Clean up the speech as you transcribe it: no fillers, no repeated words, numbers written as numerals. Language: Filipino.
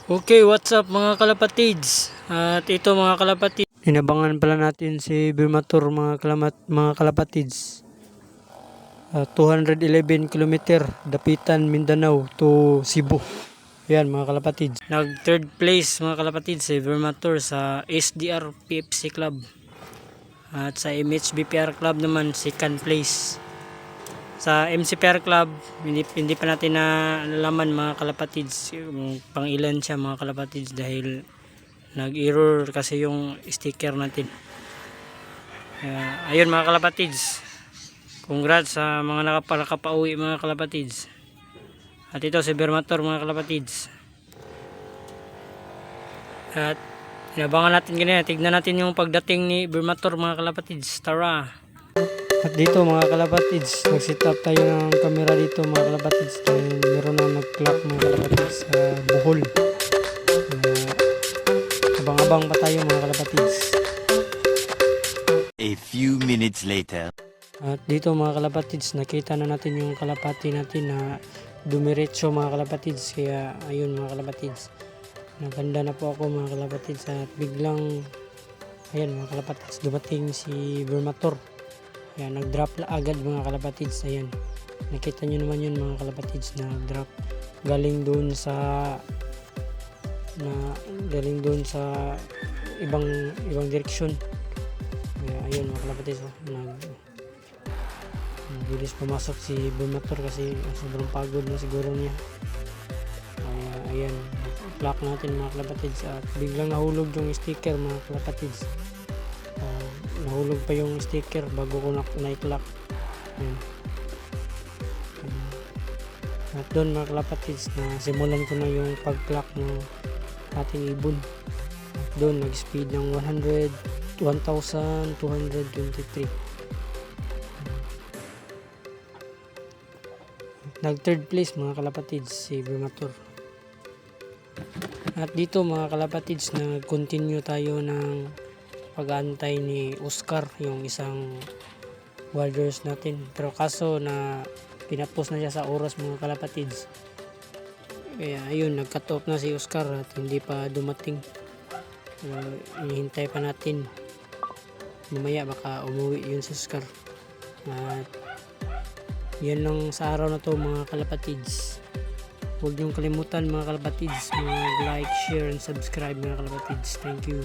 Okay, what's up mga kalapatids? At ito mga kalapatids, inabangan pala natin si Birmatur mga kalapatids. 211 kilometer, Dapitan, Mindanao to Cebu. Yan mga kalapatids. Nag third place mga kalapatids si Birmatur sa SDR PFC Club. At sa MHBPR Club naman second place. Sa MCPR Club, hindi pa natin nalaman mga kalapatids kung pang ilan siya mga kalapatids dahil nag-error kasi yung sticker natin. Ayun mga kalapatids, congrats sa mga nakapauwi mga kalapatids. At ito si Birmatur mga kalapatids. At inabangan natin ganyan, tignan natin yung pagdating ni Birmatur mga kalapatids. Tara! At dito mga kalapatids, nag-set up tayo ng camera dito mga kalapatids dahil meron na nag-clock mga kalapatids sa Bohol. Abang-abang pa tayo mga kalapatids. A few minutes later. At dito mga kalapatids, nakita na natin yung kalapati natin na dumiretso mga kalapatids. Kaya ayun mga kalapatids, naganda na po ako mga kalapatids. At biglang, ayan mga kalapatids, dumating si Birmatur. Ayan, nag-drop agad mga kalapatids. Ayan, nakita nyo naman yun mga kalapatids, nag-drop galing doon sa ibang direksyon. Ayun mga kalapatids, nagbilis pumasok si Birmatur kasi sobrang pagod na siguro niya. Ayan, block natin mga kalapatids at biglang nahulog yung sticker mga kalapatids. Nahulog pa yung sticker bago ko na-clock. At doon mga kalapatids, na simulan ko na yung pag-clock ng ating ibon. At doon nag-speed ng 1,223. Nag third place mga kalapatids si Birmatur. At dito mga kalapatids, nag-continue tayo ng pag-aantay ni Oscar, yung isang wilders natin. Pero kaso na pinapos na siya sa oras mga kalapatids. Kaya ayun, nag-cut off na si Oscar at hindi pa dumating. Hinihintay pa natin. Mamaya baka umuwi yun si Oscar. At yan lang sa araw na to mga kalapatids. Huwag niyong kalimutan mga kalapatids, mag-like, share, and subscribe mga kalapatids. Thank you.